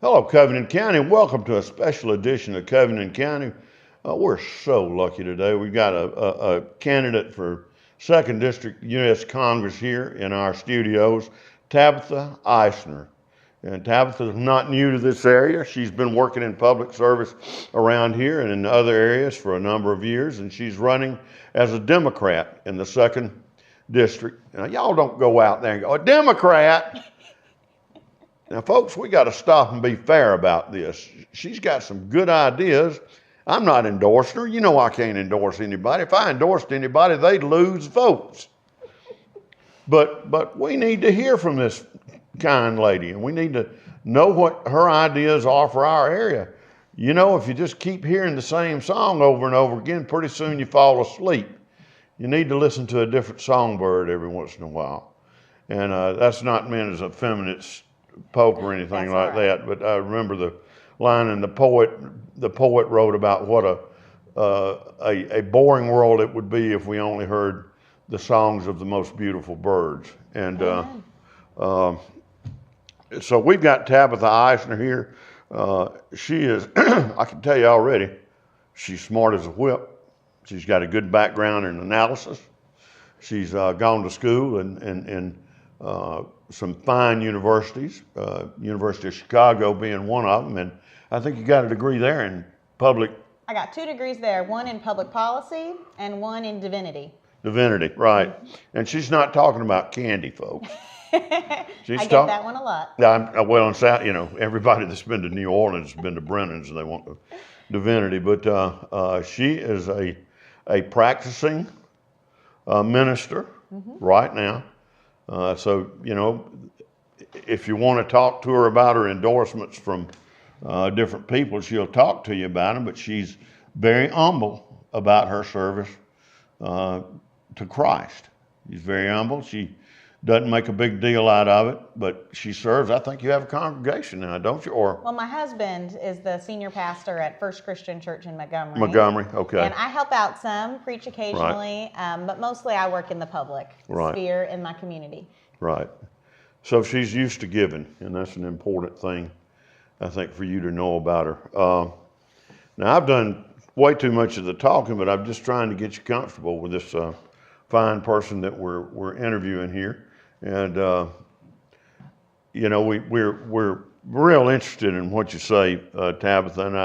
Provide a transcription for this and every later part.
Hello, Covington County. Welcome to a special edition of Covington County. We're so lucky today. We've got a candidate for 2nd District U.S. Congress here in our studios, Tabitha Isner. And Tabitha is not new to this area. She's been working in public service around here and in other areas for a number of years, and she's running as a Democrat in the 2nd District. Now, y'all don't go out there and go, a Democrat! Now, folks, we got to stop and be fair about this. She's got some good ideas. I'm not endorsing her. You know I can't endorse anybody. If I endorsed anybody, they'd lose votes. But we need to hear from this kind lady, and we need to know what her ideas are for our area. You know, if you just keep hearing the same song over and over again, pretty soon you fall asleep. You need to listen to a different songbird every once in a while. And that's not meant as a feminist poke or anything like that, but I remember the line in the poet wrote about what a boring world it would be if we only heard the songs of the most beautiful birds. And so we've got Tabitha Isner here. She is, I can tell you already, she's smart as a whip. She's got a good background in analysis. She's gone to school in some fine universities, University of Chicago being one of them, and I think you got a degree there in public. I got 2 degrees there, one in public policy and one in divinity. Divinity, right. And she's not talking about candy, folks. I get that one a lot. Well, in South, you know, everybody that's been to New Orleans has been to Brennan's and they want the divinity, but she is a practicing minister right now. So, you know, if you want to talk to her about her endorsements from different people, she'll talk to you about them, but she's very humble about her service to Christ. She's very humble. She doesn't make a big deal out of it, but she serves. I think you have a congregation now, don't you? Or well, my husband is the senior pastor at First Christian Church in Montgomery. Montgomery, okay. And I help out some, preach occasionally, but mostly I work in the public sphere in my community. Right. So she's used to giving, and that's an important thing, I think, for you to know about her. Now, I've done way too much of the talking, but I'm just trying to get you comfortable with this fine person that we're interviewing here. And, you know, we're real interested in what you say, Tabitha, and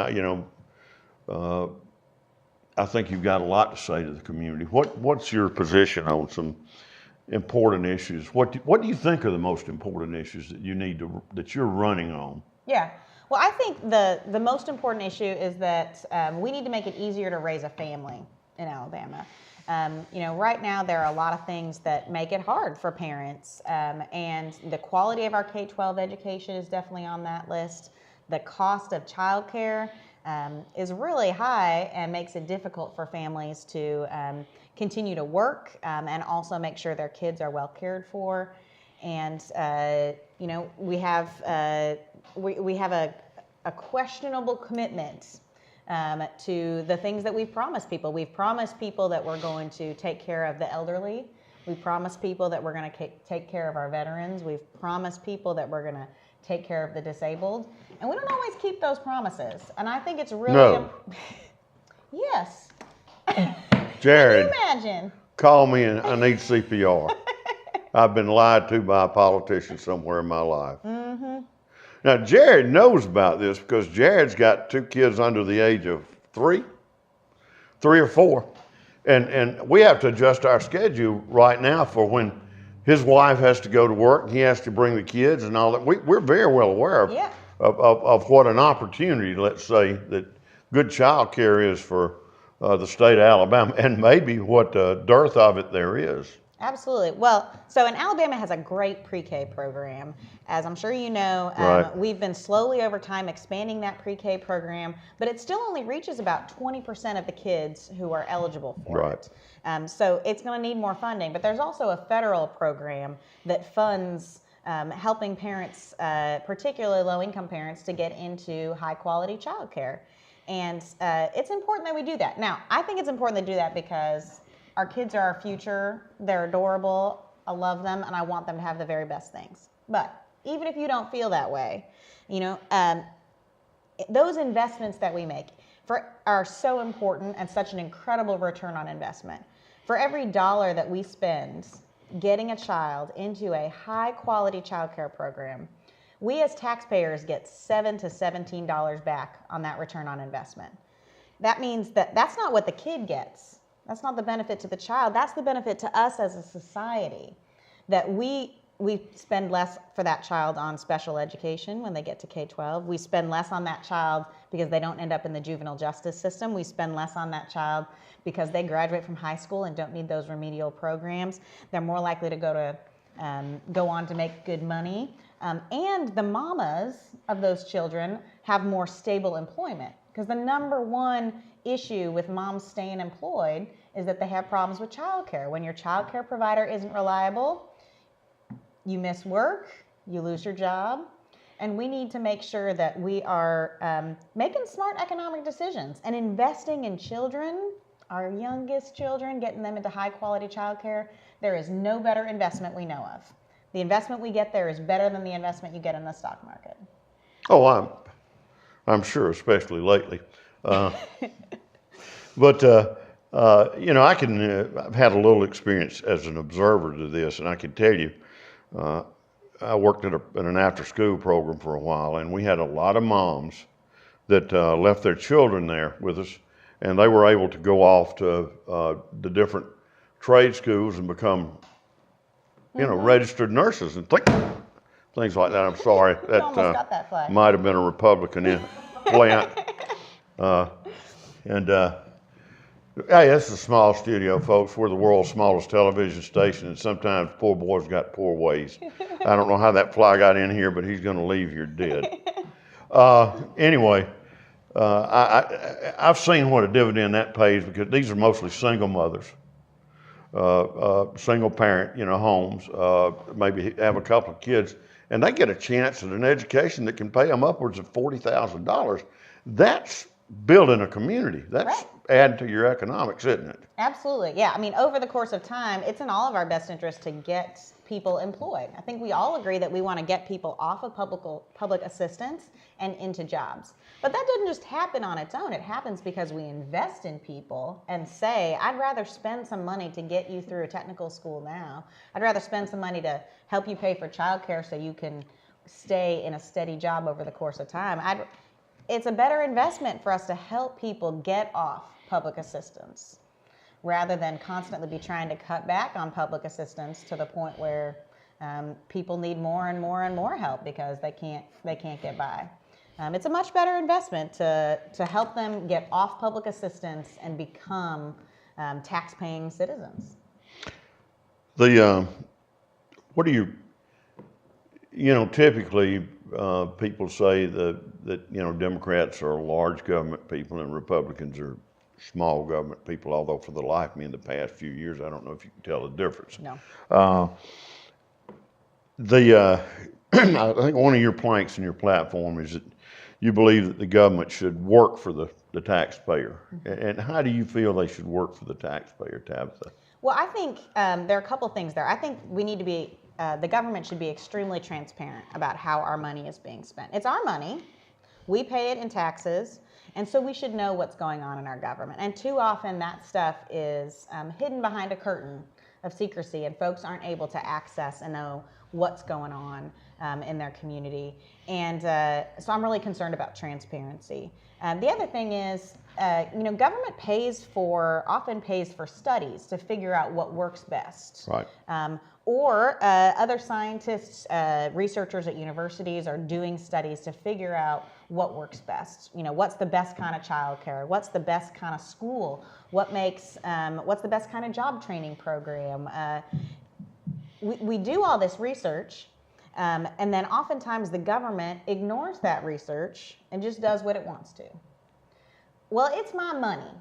I think you've got a lot to say to the community. What's your position on some important issues? What do you think are the most important issues that you're running on? Yeah. Well, I think the most important issue is that we need to make it easier to raise a family in Alabama. You know, right now there are a lot of things that make it hard for parents, and the quality of our K-12 education is definitely on that list. The cost of childcare is really high and makes it difficult for families to continue to work and also make sure their kids are well cared for. And you know, we have a questionable commitment to the things that we've promised people. We've promised people that we're going to take care of the elderly. We promised people that we're going to take care of our veterans. We've promised people that we're going to take care of the disabled. And we don't always keep those promises. And I think it's really... Yes. Jared, can you imagine? Call me and I need CPR. I've been lied to by a politician somewhere in my life. Mm-hmm. Now, Jared knows about this because Jared's got 2 kids under the age of 3 or 4. And we have to adjust our schedule right now for when his wife has to go to work and he has to bring the kids and all that. We're very well aware of what an opportunity, let's say, that good child care is for the state of Alabama, and maybe what dearth of it there is. Absolutely. Well, so in Alabama has a great pre-K program. As I'm sure you know, we've been slowly over time expanding that pre-K program, but it still only reaches about 20% of the kids who are eligible for it. So it's going to need more funding. But there's also a federal program that funds helping parents, particularly low-income parents, to get into high-quality childcare. And it's important that we do that. Now, I think it's important to do that because our kids are our future. They're adorable. I love them, and I want them to have the very best things. But even if you don't feel that way. You know, those investments that we make are so important and such an incredible return on investment. For every dollar that we spend getting a child into a high quality child care program, we as taxpayers get $7 to $17 back on that return on investment. That means that that's not what the kid gets. That's not the benefit to the child. That's the benefit to us as a society, that we spend less for that child on special education when they get to K-12. We spend less on that child because they don't end up in the juvenile justice system. We spend less on that child because they graduate from high school and don't need those remedial programs. They're more likely to go on to make good money. And the mamas of those children have more stable employment, because the number one issue with moms staying employed is that they have problems with childcare. When your childcare provider isn't reliable, you miss work, you lose your job, and we need to make sure that we are making smart economic decisions and investing in children, our youngest children, getting them into high quality childcare. There is no better investment we know of. The investment we get there is better than the investment you get in the stock market. Oh, I'm sure, especially lately. But you know, I've had a little experience as an observer to this, and I can tell you, I worked at an after-school program for a while, and we had a lot of moms that left their children there with us, and they were able to go off to the different trade schools and become, you know, registered nurses and things like that. I'm sorry, that almost got that flag. might have been a Republican plant. Hey, this is a small studio, folks. We're the world's smallest television station, and sometimes poor boy's got poor ways. I don't know how that fly got in here, but he's going to leave here dead. Anyway, I've seen what a dividend that pays, because these are mostly single mothers, single parent, you know, homes, maybe have a couple of kids, and they get a chance at an education that can pay them upwards of $40,000. That's building a community. That's right. Adding to your economics, isn't it? Absolutely. Yeah. I mean, over the course of time, it's in all of our best interest to get people employed. I think we all agree that we want to get people off of public assistance and into jobs. But that doesn't just happen on its own. It happens because we invest in people and say, I'd rather spend some money to get you through a technical school now. I'd rather spend some money to help you pay for childcare so you can stay in a steady job over the course of time. It's a better investment for us to help people get off public assistance rather than constantly be trying to cut back on public assistance to the point where people need more and more and more help because they can't get by. It's a much better investment to help them get off public assistance and become tax-paying citizens. What do you know, typically people say that you know, Democrats are large government people and Republicans are small government people, although for the life of me in the past few years, I don't know if you can tell the difference. No. I think one of your planks in your platform is that you believe that the government should work for the taxpayer. Mm-hmm. And how do you feel they should work for the taxpayer, Tabitha? Well, I think there are a couple things there. I think we need to be, the government should be extremely transparent about how our money is being spent. It's our money. We pay it in taxes. And so we should know what's going on in our government. And too often that stuff is hidden behind a curtain of secrecy, and folks aren't able to access and know what's going on in their community. And so I'm really concerned about transparency. The other thing is, you know, government often pays for studies to figure out what works best. Right. Or other scientists, researchers at universities are doing studies to figure out what works best. You know, what's the best kind of childcare? What's the best kind of school? What's the best kind of job training program? We do all this research, and then oftentimes the government ignores that research and just does what it wants to. Well, it's my money.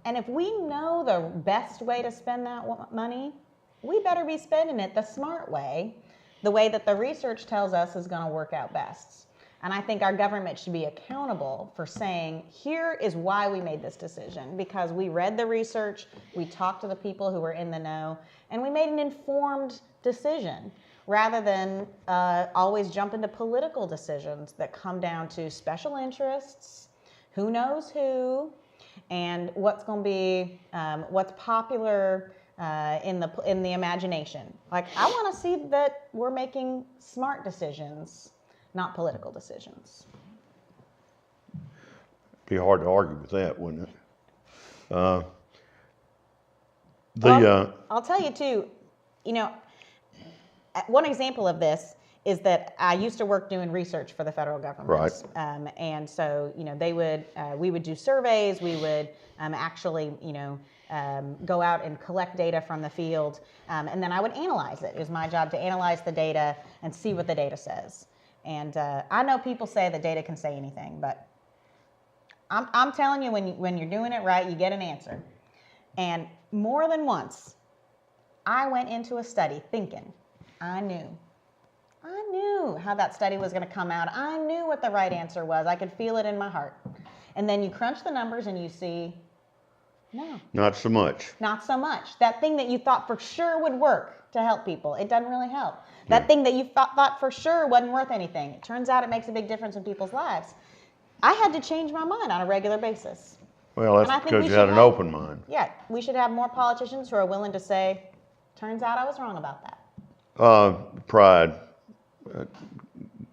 And if we know the best way to spend that money, we better be spending it the smart way, the way that the research tells us is going to work out best. And I think our government should be accountable for saying, here is why we made this decision, because we read the research, we talked to the people who were in the know, and we made an informed decision. rather than always jump into political decisions that come down to special interests, who knows who, and what's going to be what's popular in the imagination. Like, I want to see that we're making smart decisions, not political decisions. Be hard to argue with that, wouldn't it? I'll tell you too. One example of this is that I used to work doing research for the federal government. Right. And so, we would do surveys. We would actually, go out and collect data from the field. And then I would analyze it. It was my job to analyze the data and see what the data says. And I know people say that data can say anything, but I'm telling you, when you're doing it right, you get an answer. And more than once, I went into a study thinking, I knew how that study was going to come out. I knew what the right answer was. I could feel it in my heart. And then you crunch the numbers and you see, no. Not so much. Not so much. That thing that you thought for sure would work to help people, it doesn't really help. That thing that you thought for sure wasn't worth anything, it turns out it makes a big difference in people's lives. I had to change my mind on a regular basis. Well, that's because you had an open mind. Yeah, we should have more politicians who are willing to say, turns out I was wrong about that. Pride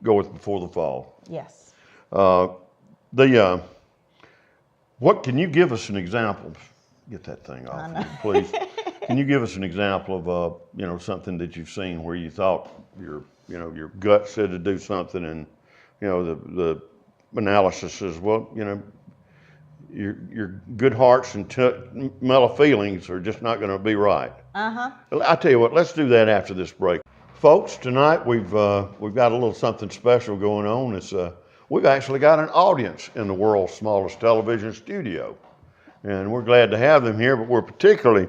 goeth before the fall. Yes. What can you give us an example? Get that thing off, me, please. Can you give us an example of something that you've seen where you thought your gut said to do something, and the analysis says, well, your good hearts and mellow feelings are just not going to be right. I tell you what, let's do that after this break, folks. Tonight we've got a little something special going on. It's we've actually got an audience in the world's smallest television studio, and we're glad to have them here. But we're particularly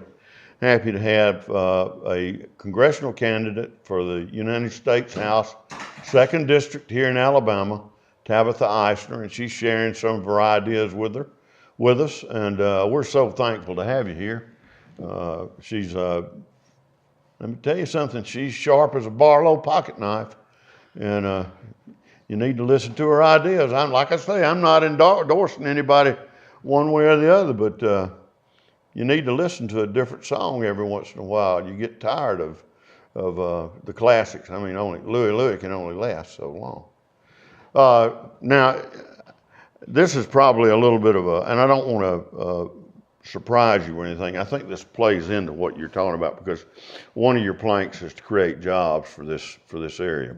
happy to have a congressional candidate for the United States House, 2nd District here in Alabama, Tabitha Isner, and she's sharing some of her ideas with us, and we're so thankful to have you here. She's, let me tell you something, she's sharp as a Barlow pocket knife, and you need to listen to her ideas. Like I say, I'm not endorsing anybody one way or the other, but you need to listen to a different song every once in a while. You get tired of the classics. I mean, only Louie can only last so long. Now, this is probably a little bit of and I don't want to surprise you or anything. I think this plays into what you're talking about, because one of your planks is to create jobs for this area.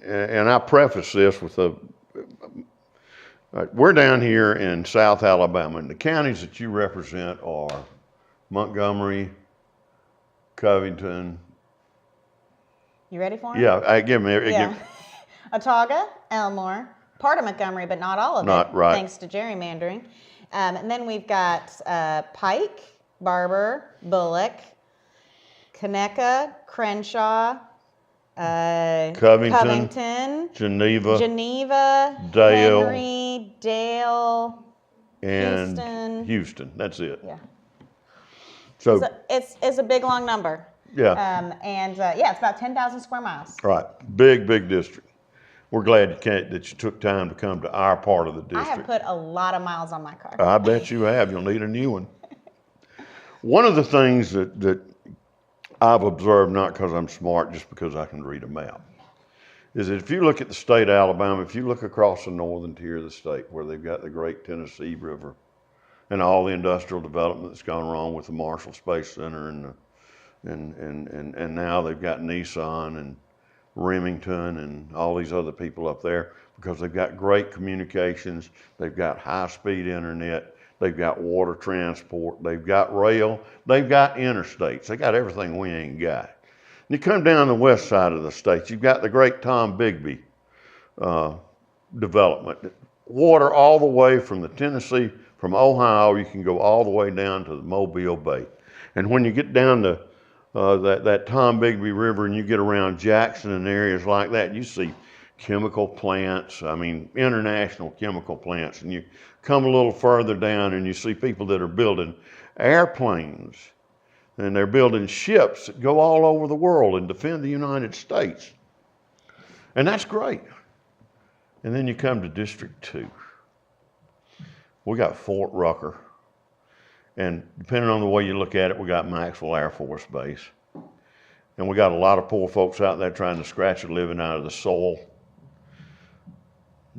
And I preface this with we're down here in South Alabama, and the counties that you represent are Montgomery, Covington. You ready for them? Yeah, give me. Yeah. Autauga, Elmore, part of Montgomery, but not all of Not it, right. Thanks to gerrymandering. And then we've got Pike, Barber, Bullock, Conecuh, Crenshaw, Covington, Geneva, Dale, Henry, Dale, and Houston. That's it. Yeah. So it's a big, long number. Yeah. It's about 10,000 square miles. Right. Big district. We're glad that you took time to come to our part of the district. I have put a lot of miles on my car. I bet you have. You'll need a new one. One of the things that I've observed, not because I'm smart, just because I can read a map, is that if you look at the state of Alabama, if you look across the northern tier of the state where they've got the great Tennessee River and all the industrial development that's gone wrong with the Marshall Space Center and now they've got Nissan and Remington and all these other people up there, because they've got great communications, they've got high-speed internet, they've got water transport, they've got rail, they've got interstates, they got everything we ain't got. You come down the west side of the state, you've got the great Tom Bigby development. Water all the way from the Tennessee, from Ohio, you can go all the way down to the Mobile Bay. And when you get down to that Tom Bigby River and you get around Jackson and areas like that, you see chemical plants, international chemical plants. And you come a little further down and you see people that are building airplanes And they're building ships that go all over the world and defend the United States. And that's great. And then you come to District 2. We got Fort Rucker. And depending on the way you look at it, we got Maxwell Air Force Base. And we got a lot of poor folks out there trying to scratch a living out of the soil,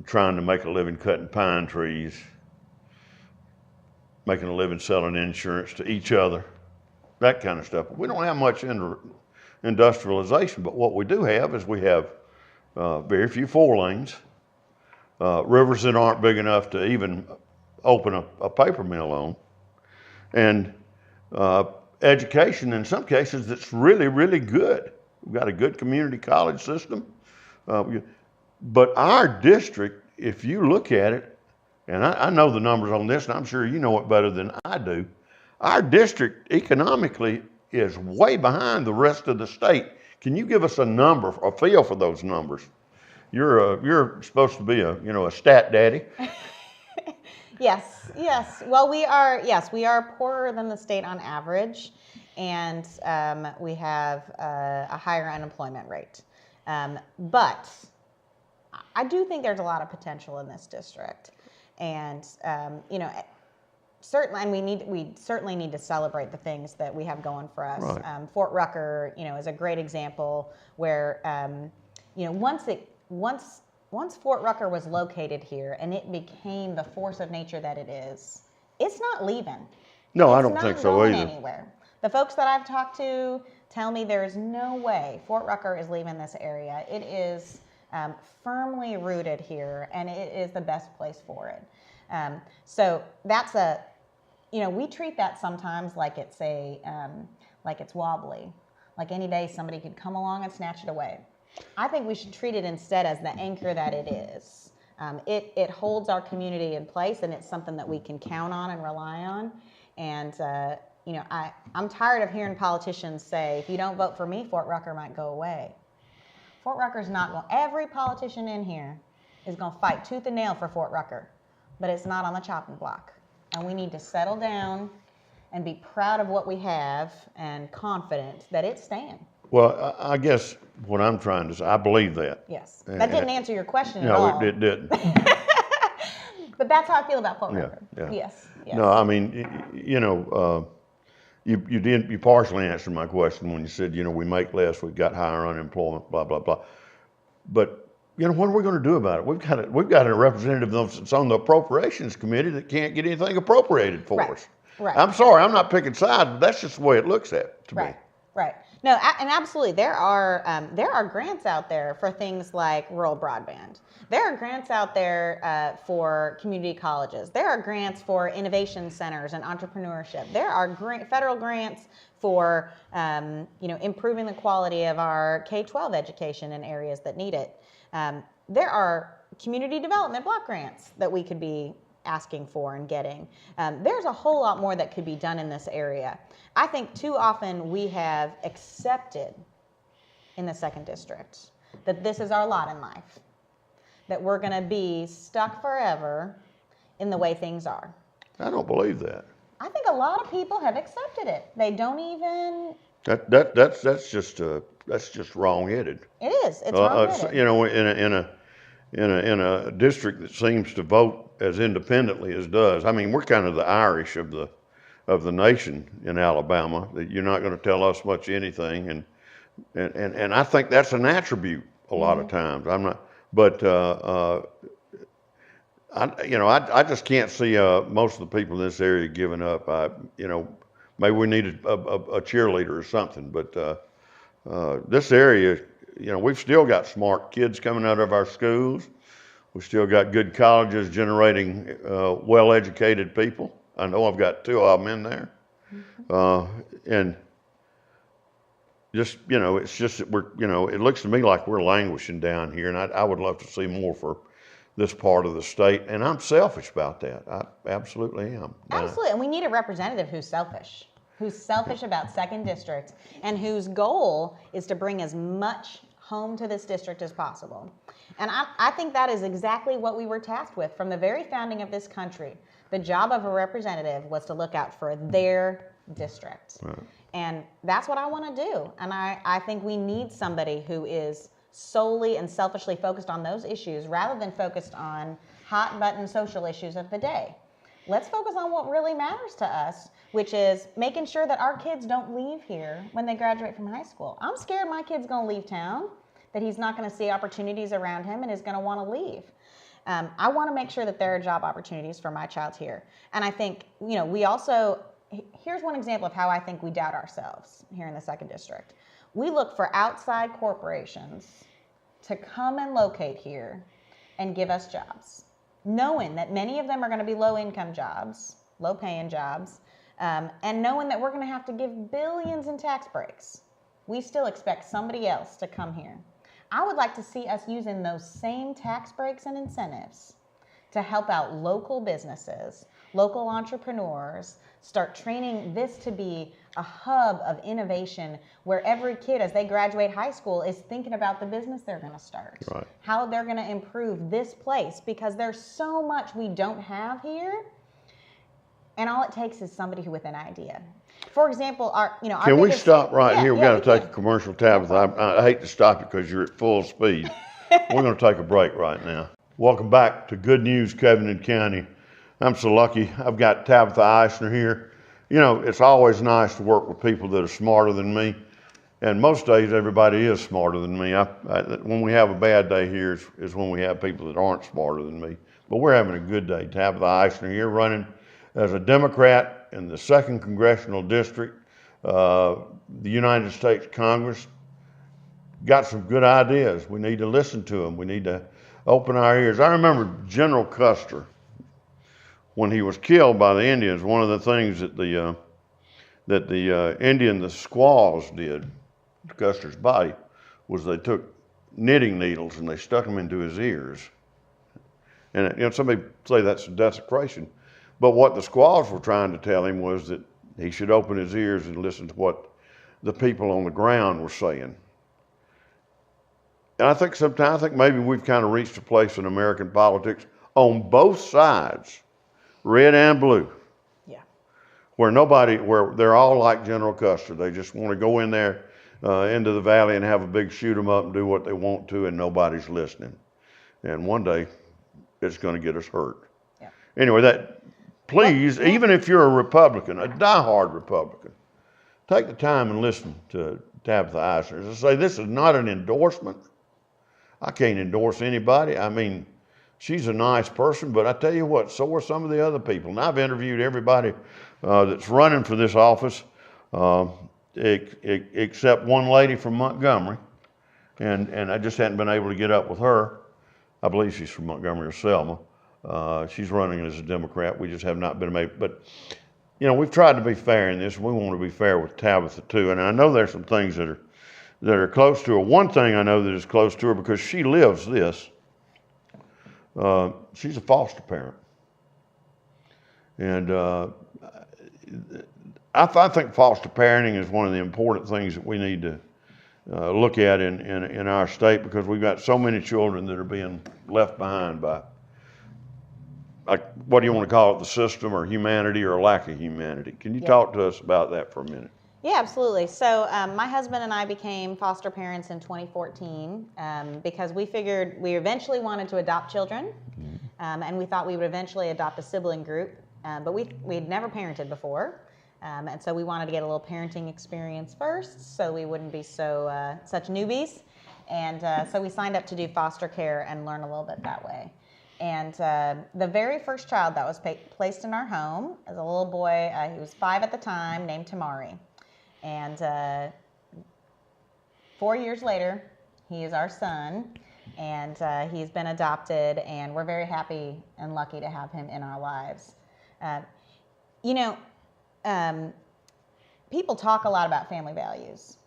trying to make a living cutting pine trees, making a living selling insurance to each other, that kind of stuff. We don't have much industrialization, but what we do have is we have very few 4 lanes, rivers that aren't big enough to even open a paper mill on, and education in some cases that's really, really good. We've got a good community college system. But our district, if you look at it, and I know the numbers on this, and I'm sure you know it better than I do, our district economically is way behind the rest of the state. Can you give us a number, a feel for those numbers? You're supposed to be a stat daddy. Yes. Well, we are poorer than the state on average, and we have a higher unemployment rate. But I do think there's a lot of potential in this district, and certainly, and we certainly need to celebrate the things that we have going for us. Right. Fort Rucker, is a great example where once Fort Rucker was located here and it became the force of nature that it is, it's not leaving. No, I don't think so either. either. Anywhere. The folks that I've talked to tell me there's no way Fort Rucker is leaving this area. It is firmly rooted here, and it is the best place for it. So that's we treat that sometimes like it's like it's wobbly, like any day somebody could come along and snatch it away. I think we should treat it instead as the anchor that it is. It holds our community in place, and it's something that we can count on and rely on. And I'm tired of hearing politicians say, if you don't vote for me, Fort Rucker might go away. Fort Rucker's not going. Every politician in here is going to fight tooth and nail for Fort Rucker, but it's not on the chopping block. And we need to settle down and be proud of what we have and confident that it's staying. Well, I guess what I'm trying to say, I believe that. Yes. That didn't answer your question at all. No, it didn't. But that's how I feel about Fort Rucker. Yeah. Yes. No, I mean, you partially answered my question when you said, we make less, we've got higher unemployment, blah, blah, blah. But, what are we going to do about it? We've got a representative that's on the appropriations committee that can't get anything appropriated for us. Right. I'm sorry, I'm not picking sides, but that's just the way it looks to me. Right. No, and absolutely, there are grants out there for things like rural broadband. There are grants out there for community colleges. There are grants for innovation centers and entrepreneurship. There are federal grants for improving the quality of our K-12 education in areas that need it. There are community development block grants that we could be asking for and getting. There's a whole lot more that could be done in this area. I think too often we have accepted in the 2nd District that this is our lot in life, that we're going to be stuck forever in the way things are. I don't believe that. I think a lot of people have accepted it. They don't even. That's just wrong-headed. It is. It's wrong-headed. In a district that seems to vote as independently as does. I mean, we're kind of the Irish of the nation in Alabama. That you're not going to tell us much anything, and I think that's an attribute a lot of times. I'm not, but I just can't see most of the people in this area giving up. Maybe we need a cheerleader or something, but this area, we've still got smart kids coming out of our schools. We've still got good colleges generating well-educated people. I know I've got 2 of them in there. And just, it's just that it looks to me like we're languishing down here, and I would love to see more for this part of the state, and I'm selfish about that. I absolutely am. Absolutely, and we need a representative who's selfish about 2nd District, and whose goal is to bring as much home to this district as possible. And I think that is exactly what we were tasked with from the very founding of this country. The job of a representative was to look out for their district. Right. And that's what I want to do. And I think we need somebody who is solely and selfishly focused on those issues rather than focused on hot button social issues of the day. Let's focus on what really matters to us, which is making sure that our kids don't leave here when they graduate from high school. I'm scared my kid's going to leave town, that he's not going to see opportunities around him and is going to want to leave. I want to make sure that there are job opportunities for my child here. And I think, we also, here's one example of how I think we doubt ourselves here in the 2nd District. We look for outside corporations to come and locate here and give us jobs, knowing that many of them are going to be low-income jobs, low-paying jobs, and knowing that we're going to have to give billions in tax breaks. We still expect somebody else to come here. I would like to see us using those same tax breaks and incentives to help out local businesses, local entrepreneurs, start training this to be a hub of innovation where every kid, as they graduate high school, is thinking about the business they're going to start, Right. how they're going to improve this place, because there's so much we don't have here, and all it takes is somebody with an idea. For example, Can we stop right here? We got to take a can. commercial, Tabitha. I hate to stop you because you're at full speed. We're going to take a break right now. Welcome back to Good News, Covenant County. I'm so lucky. I've got Tabitha Isner here. It's always nice to work with people that are smarter than me. And most days, everybody is smarter than me. When we have a bad day here is when we have people that aren't smarter than me. But we're having a good day. Tabitha Isner here, running as a Democrat in the 2nd Congressional District, the United States Congress. Got some good ideas. We need to listen to them. We need to open our ears. I remember General Custer, when he was killed by the Indians. One of the things that the squaws did to Custer's body was they took knitting needles and they stuck them into his ears. And somebody say that's desecration. But what the squaws were trying to tell him was that he should open his ears and listen to what the people on the ground were saying. And I think maybe we've kind of reached a place in American politics on both sides, red and blue, where they're all like General Custer. They just want to go in there into the valley and have a big shoot 'em up and do what they want to, and nobody's listening. And one day, it's going to get us hurt. Yeah. Anyway, please, even if you're a Republican, a diehard Republican, take the time and listen to Tabitha Isner. As I say, this is not an endorsement. I can't endorse anybody. I mean, she's a nice person, but I tell you what, so are some of the other people. And I've interviewed everybody that's running for this office, except one lady from Montgomery, and I just hadn't been able to get up with her. I believe she's from Montgomery or Selma. She's running as a Democrat. We just have not been able. But we've tried to be fair in this. And we want to be fair with Tabitha too. And I know there's some things that are close to her. One thing I know that is close to her because she lives this. She's a foster parent, and I think foster parenting is one of the important things that we need to look at in our state, because we've got so many children that are being left behind by, like, what do you want to call it, the system or humanity or lack of humanity. Can you talk to us about that for a minute? Yeah, absolutely. So my husband and I became foster parents in 2014 because we figured we eventually wanted to adopt children, and we thought we would eventually adopt a sibling group, but we'd never parented before, and so we wanted to get a little parenting experience first so we wouldn't be such newbies, and so we signed up to do foster care and learn a little bit that way. And the very first child that was placed in our home is a little boy, he was 5 at the time, named Tamari. And 4 years later, he is our son, and he's been adopted, and we're very happy and lucky to have him in our lives. People talk a lot about family values.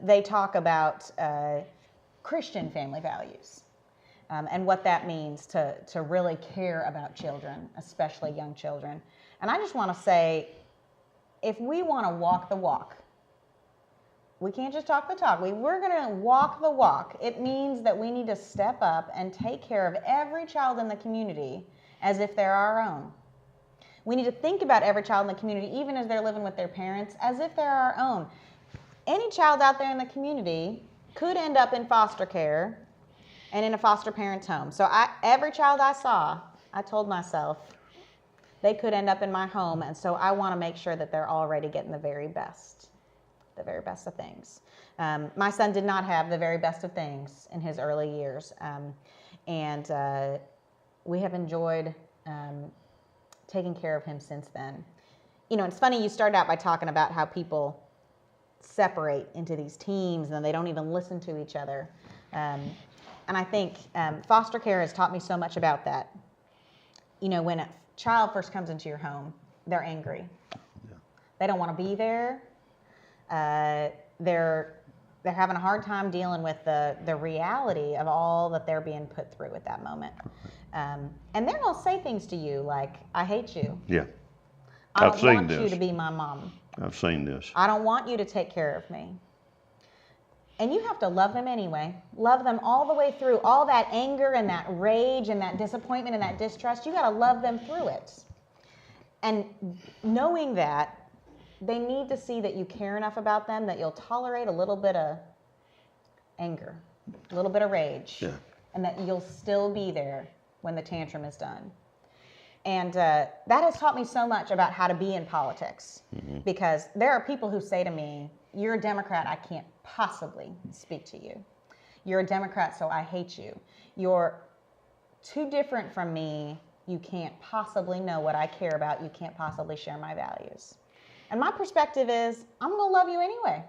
They talk about Christian family values and what that means to really care about children, especially young children. And I just want to say, if we want to walk the walk, we can't just talk the talk. We're going to walk the walk. It means that we need to step up and take care of every child in the community as if they're our own. We need to think about every child in the community, even as they're living with their parents, as if they're our own. Any child out there in the community could end up in foster care and in a foster parent's home. So every child I saw, I told myself, they could end up in my home, and so I want to make sure that they're already getting the very best of things. My son did not have the very best of things in his early years, and we have enjoyed taking care of him since then. You know, it's funny, you started out by talking about how people separate into these teams and they don't even listen to each other. And I think foster care has taught me so much about that. You know, when a child first comes into your home, they're angry. Yeah. They don't want to be there. They're having a hard time dealing with the reality of all that they're being put through at that moment. And they're going to say things to you like, I hate you. Yeah. I don't want you to be my mom. I've seen this. I don't want you to take care of me. And you have to love them anyway. Love them all the way through. All that anger and that rage and that disappointment and that distrust, you got to love them through it. And knowing that, they need to see that you care enough about them that you'll tolerate a little bit of anger, a little bit of rage, yeah, and that you'll still be there when the tantrum is done. And that has taught me so much about how to be in politics, because there are people who say to me, you're a Democrat, I can't possibly speak to you. You're a Democrat, so I hate you. You're too different from me. You can't possibly know what I care about. You can't possibly share my values. And my perspective is, I'm going to love you anyway.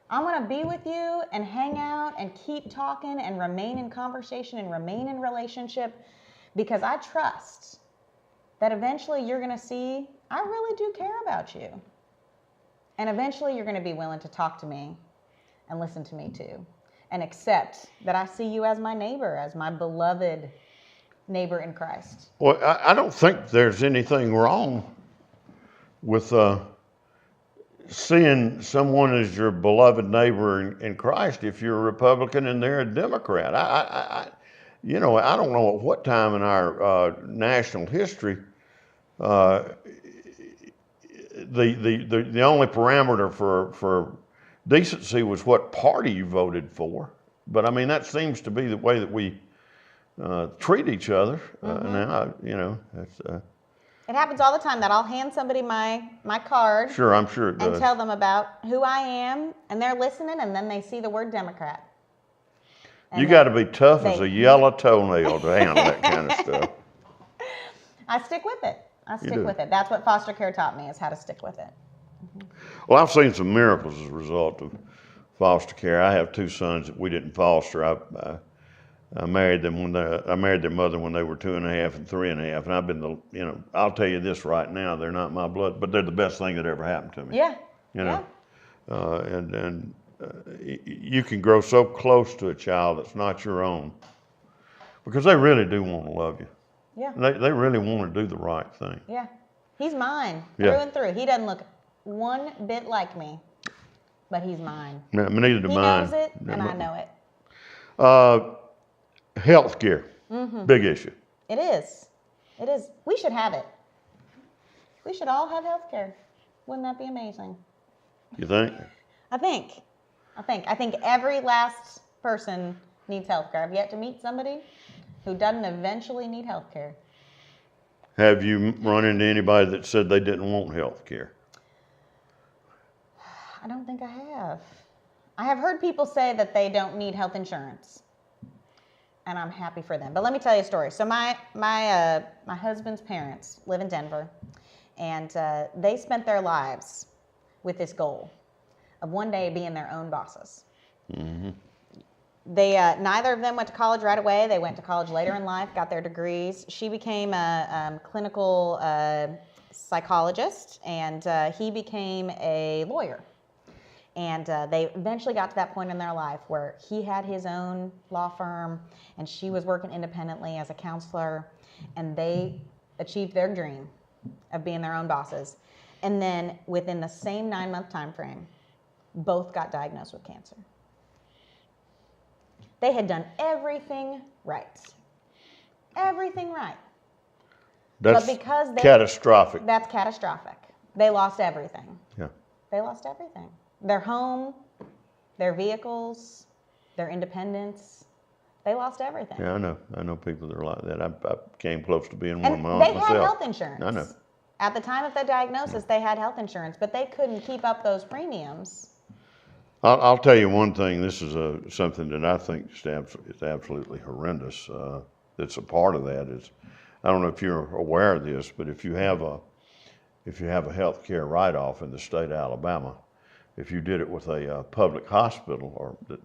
I'm going to be with you and hang out and keep talking and remain in conversation and remain in relationship, because I trust that eventually you're going to see, I really do care about you. And eventually you're going to be willing to talk to me and listen to me too, and accept that I see you as my neighbor, as my beloved neighbor in Christ. Well, I don't think there's anything wrong with seeing someone as your beloved neighbor in Christ if you're a Republican and they're a Democrat. I don't know at what time in our national history the only parameter for decency was what party you voted for. But I mean, that seems to be the way that we treat each other now. It happens all the time that I'll hand somebody my card. Sure, I'm sure it does. And tell them about who I am, and they're listening, and then they see the word Democrat. You got to be tough as a yellow toenail to handle that kind of stuff. I stick with it. That's what foster care taught me, is how to stick with it. Well, I've seen some miracles as a result of foster care. I have two sons that we didn't foster. I married them I married their mother when they were 2.5 and 3.5, and I've been I'll tell you this right now, they're not my blood, but they're the best thing that ever happened to me. Yeah. You can grow so close to a child that's not your own, because they really do want to love you. Yeah. They really want to do the right thing. Yeah. He's mine through and through. He doesn't look one bit like me, but he's mine. No, neither do mine. He knows it, and I know it. Health care, big issue. It is. We should have it. We should all have health care. Wouldn't that be amazing? You think? I think every last person needs health care. I've yet to meet somebody who doesn't eventually need health care. Have you run into anybody that said they didn't want health care? I don't think I have. I have heard people say that they don't need health insurance, and I'm happy for them. But let me tell you a story. So my husband's parents live in Denver, and they spent their lives with this goal of one day being their own bosses. Mm-hmm. They neither of them went to college right away. They went to college later in life, got their degrees. She became a clinical psychologist, and he became a lawyer. And they eventually got to that point in their life where he had his own law firm, and she was working independently as a counselor, and they achieved their dream of being their own bosses. And then within the same 9-month time frame, both got diagnosed with cancer. They had done everything right. Everything right. That's but because catastrophic. that's catastrophic. They lost everything. Yeah. They lost everything. Their home, their vehicles, their independence. They lost everything. Yeah, I know people that are like that. I came close to being one And myself. they had health insurance. I know. At the time of the diagnosis, they had health insurance, but they couldn't keep up those premiums. I'll tell you one thing. This is something that I think is absolutely horrendous. That's a part of that is, I don't know if you're aware of this, but if you have a health care write-off in the state of Alabama, if you did it with a public hospital, or that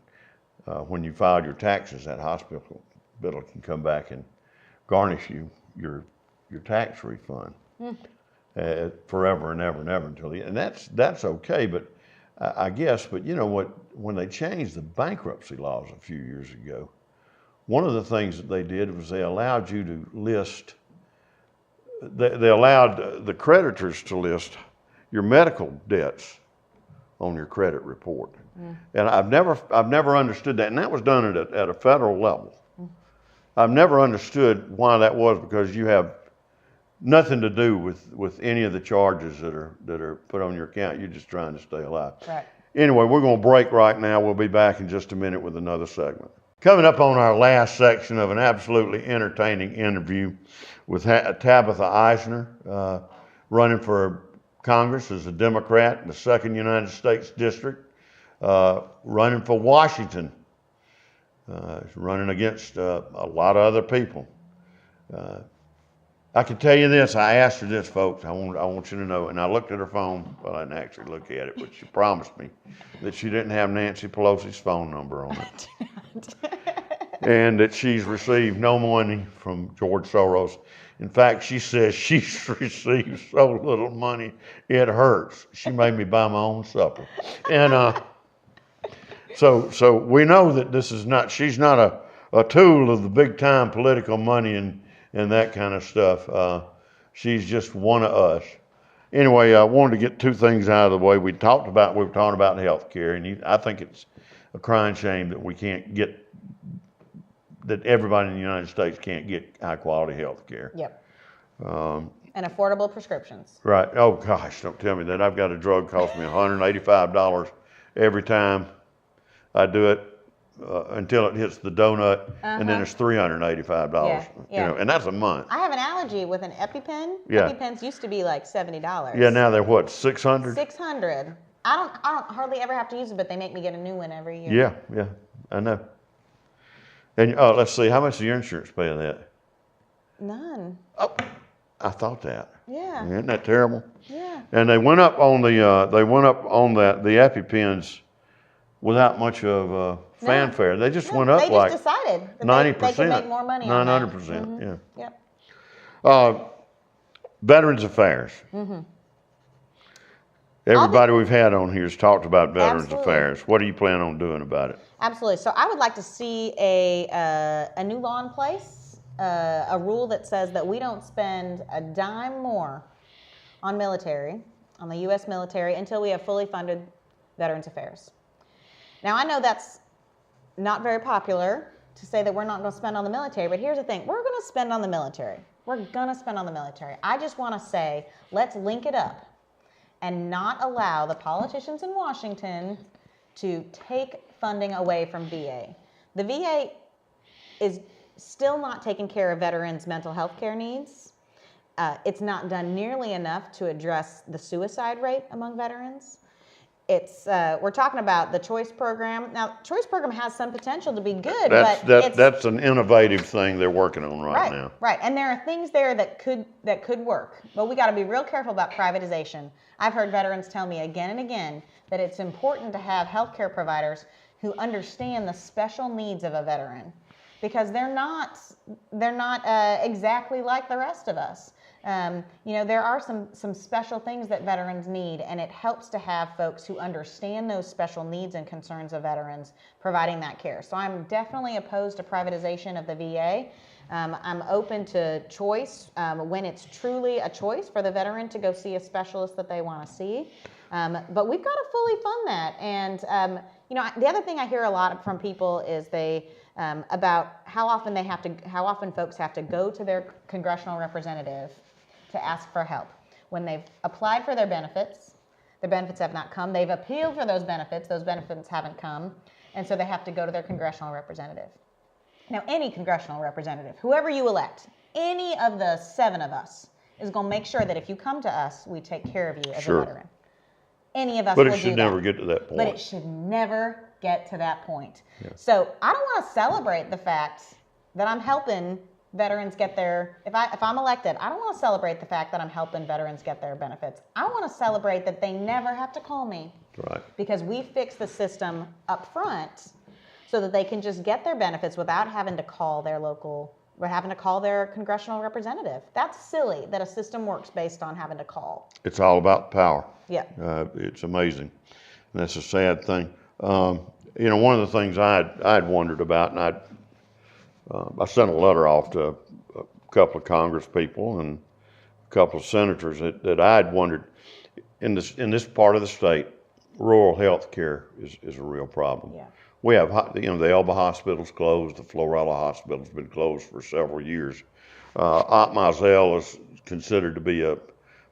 when you filed your taxes, that hospital can come back and garnish your tax refund forever and ever and ever until the end. And that's okay, but I guess. But you know what? When they changed the bankruptcy laws a few years ago, one of the things that they did was they allowed you to list. They allowed the creditors to list your medical debts on your credit report. And I've never understood that, and that was done at a federal level. I've never understood why that was, because you have nothing to do with any of the charges that are put on your account. You're just trying to stay alive. Right. Anyway, we're going to break right now. We'll be back in just a minute with another segment. Coming up on our last section of an absolutely entertaining interview with Tabitha Isner, running for Congress as a Democrat in the 2nd United States District, running for Washington, running against a lot of other people. I can tell you this. I asked her this, folks. I want you to know. And I looked at her phone. Well, I didn't actually look at it, but she promised me that she didn't have Nancy Pelosi's phone number on it. And that she's received no money from George Soros. In fact, she says she's received so little money, it hurts. She made me buy my own supper. And so we know that she's not a tool of the big time political money and that kind of stuff. She's just one of us. Anyway, I wanted to get two things out of the way. We were talking about health care, and I think it's a crying shame that that everybody in the United States can't get high quality health care. Yep. And affordable prescriptions. Right. Oh gosh, don't tell me that. I've got a drug cost me $185 every time I do it. Until it hits the donut, and then it's $385. Yeah. You know, and that's a month. I have an allergy with an EpiPen. Yeah. EpiPens used to be like $70. Yeah, now they're what, 600? $600. I don't hardly ever have to use it, but they make me get a new one every year. Yeah, I know. And let's see, how much does your insurance pay on that? None. Oh, I thought that. Yeah. Isn't that terrible? Yeah. And they went up on the EpiPens without much of fanfare. They just went up they like just decided that 90%. they could make more money on that. 900%, yeah. Yep. Veterans Affairs. Everybody we've had on here has talked about Veterans Affairs. What do you plan on doing about it? Absolutely. So I would like to see a new law in place, a rule that says that we don't spend a dime more on the U.S. military, until we have fully funded Veterans Affairs. Now, I know that's not very popular to say that we're not going to spend on the military, but here's the thing. We're going to spend on the military. We're going to spend on the military. I just want to say, let's link it up and not allow the politicians in Washington to take funding away from VA. The VA is still not taking care of veterans' mental health care needs. It's not done nearly enough to address the suicide rate among veterans. We're talking about the Choice Program. Now, Choice Program has some potential to be good, that's an innovative thing they're working on right now. Right, and there are things there that could work, but we got to be real careful about privatization. I've heard veterans tell me again and again that it's important to have healthcare providers who understand the special needs of a veteran, because they're not exactly like the rest of us. There are some special things that veterans need, and it helps to have folks who understand those special needs and concerns of veterans providing that care. So I'm definitely opposed to privatization of the VA. I'm open to choice when it's truly a choice for the veteran to go see a specialist that they want to see. But we've got to fully fund that. And the other thing I hear a lot from people is they about how often folks have to go to their congressional representative to ask for help. When they've applied for their benefits have not come. They've appealed for those benefits haven't come, and so they have to go to their congressional representative. Now, any congressional representative, whoever you elect, any of the 7 of us is going to make sure that if you come to us, we take care of you as a veteran. Any of us will do that. But it should never get to that point. But it should never get to that point. Yeah. So I don't want to celebrate the fact that I'm helping veterans get their, if I'm elected, I don't want to celebrate the fact that I'm helping veterans get their benefits. I want to celebrate that they never have to call me. Right. Because we fixed the system up front so that they can just get their benefits without having to call their congressional representative. That's silly that a system works based on having to call. It's all about power. Yeah. It's amazing. And that's a sad thing. One of the things I'd wondered about, and I sent a letter off to a couple of Congress people and a couple of senators that I'd wondered, in this part of the state, rural health care is a real problem. Yeah. We have, the Elba Hospital's closed, the Florella Hospital's been closed for several years. Otmazelle is considered to be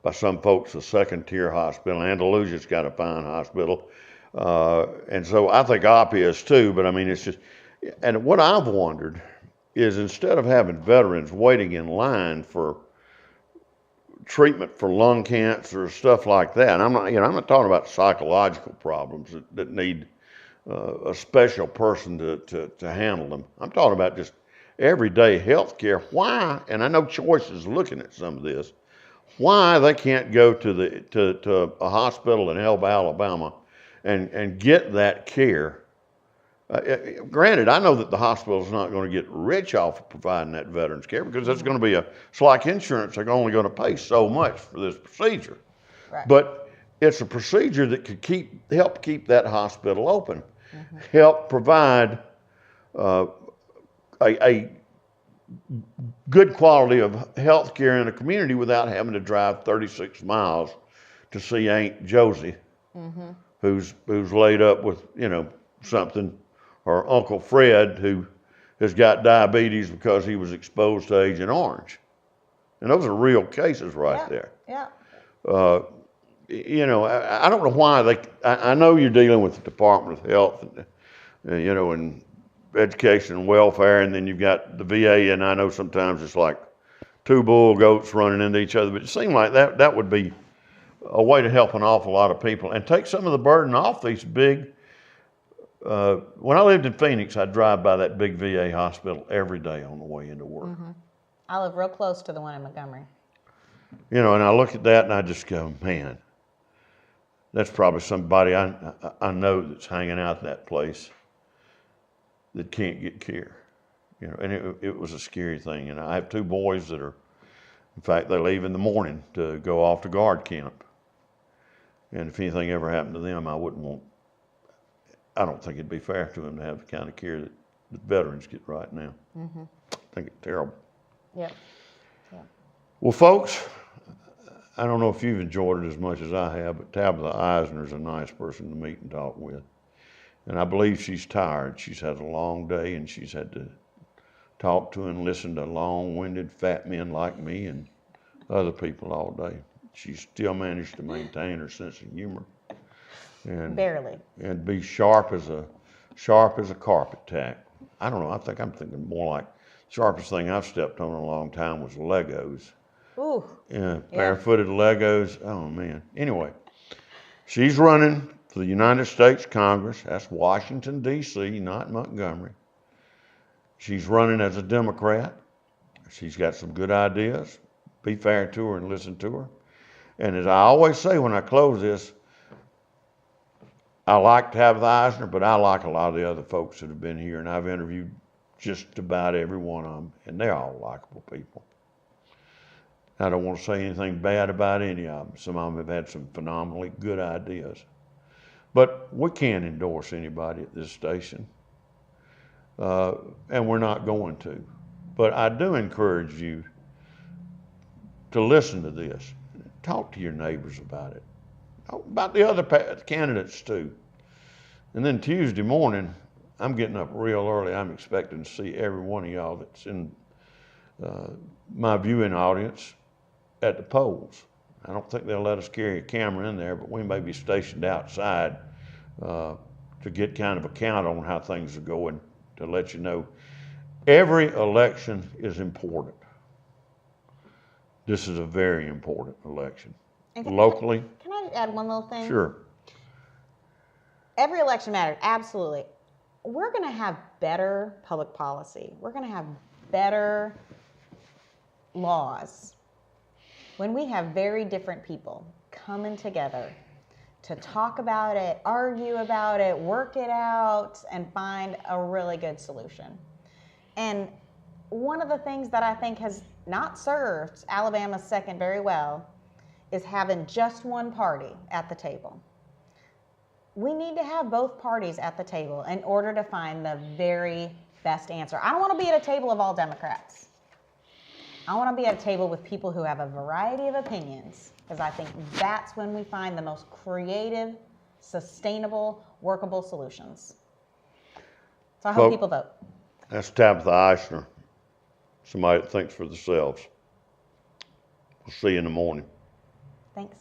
by some folks, a second-tier hospital. Andalusia's got a fine hospital. And so I think Oppie is too, but I mean, it's just, and what I've wondered is instead of having veterans waiting in line for treatment for lung cancer or stuff like that, and I'm not talking about psychological problems that need a special person to handle them. I'm talking about just everyday health care. Why, and I know Choice is looking at some of this, why they can't go to a hospital in Elba, Alabama and get that care. Granted, I know that the hospital's not going to get rich off of providing that veterans care because that's going to be it's like insurance. They're only going to pay so much for this procedure. Right. But it's a procedure that could help keep that hospital open, help provide a good quality of health care in a community without having to drive 36 miles to see Aunt Josie, who's laid up with, something, or Uncle Fred, who has got diabetes because he was exposed to Agent Orange. And those are real cases there. Yeah. I don't know why I know you're dealing with the Department of Health and Education and Welfare, and then you've got the VA, and I know sometimes it's like 2 bull goats running into each other, but it seemed like that would be a way to help an awful lot of people and take some of the burden off these big. When I lived in Phoenix, I'd drive by that big VA hospital every day on the way into work. I live real close to the one in Montgomery. And I look at that and I just go, man, that's probably somebody I know that's hanging out in that place that can't get care. And it was a scary thing. And I have 2 boys that are, in fact, they leave in the morning to go off to guard camp. And if anything ever happened to them, I don't think it'd be fair to them to have the kind of care that the veterans get right now. I think it's terrible. Yeah. Well, folks, I don't know if you've enjoyed it as much as I have, but Tabitha Isner is a nice person to meet and talk with. And I believe she's tired. She's had a long day, and she's had to talk to and listen to long-winded fat men like me and other people all day. She still managed to maintain her sense of humor. And barely. And be sharp as a carpet tack. I don't know. I think I'm thinking more like sharpest thing I've stepped on in a long time was Legos. Ooh. Yeah, barefooted Legos. Oh man. Anyway, she's running for the United States Congress. That's Washington D.C., not Montgomery. She's running as a Democrat. She's got some good ideas. Be fair to her and listen to her. And as I always say when I close this, I like Tabitha Isner, but I like a lot of the other folks that have been here, and I've interviewed just about every one of them, and they're all likable people. I don't want to say anything bad about any of them. Some of them have had some phenomenally good ideas. But we can't endorse anybody at this station, and we're not going to. But I do encourage you to listen to this. Talk to your neighbors about it. Talk about the other candidates too. And then Tuesday morning, I'm getting up real early. I'm expecting to see every one of y'all that's in my viewing audience at the polls. I don't think they'll let us carry a camera in there, but we may be stationed outside to get kind of a count on how things are going, to let you know. Every election is important. This is a very important election. And Locally, can I add one little thing? sure. Every election matters, absolutely. We're going to have better public policy. We're going to have better laws when we have very different people coming together to talk about it, argue about it, work it out, and find a really good solution. And one of the things that I think has not served Alabama's second very well is having just one party at the table. We need to have both parties at the table in order to find the very best answer. I don't want to be at a table of all Democrats. I want to be at a table with people who have a variety of opinions, because I think that's when we find the most creative, sustainable, workable solutions. So I hope people vote. That's Tabitha Isner, somebody that thinks for themselves. We'll see you in the morning. Thanks.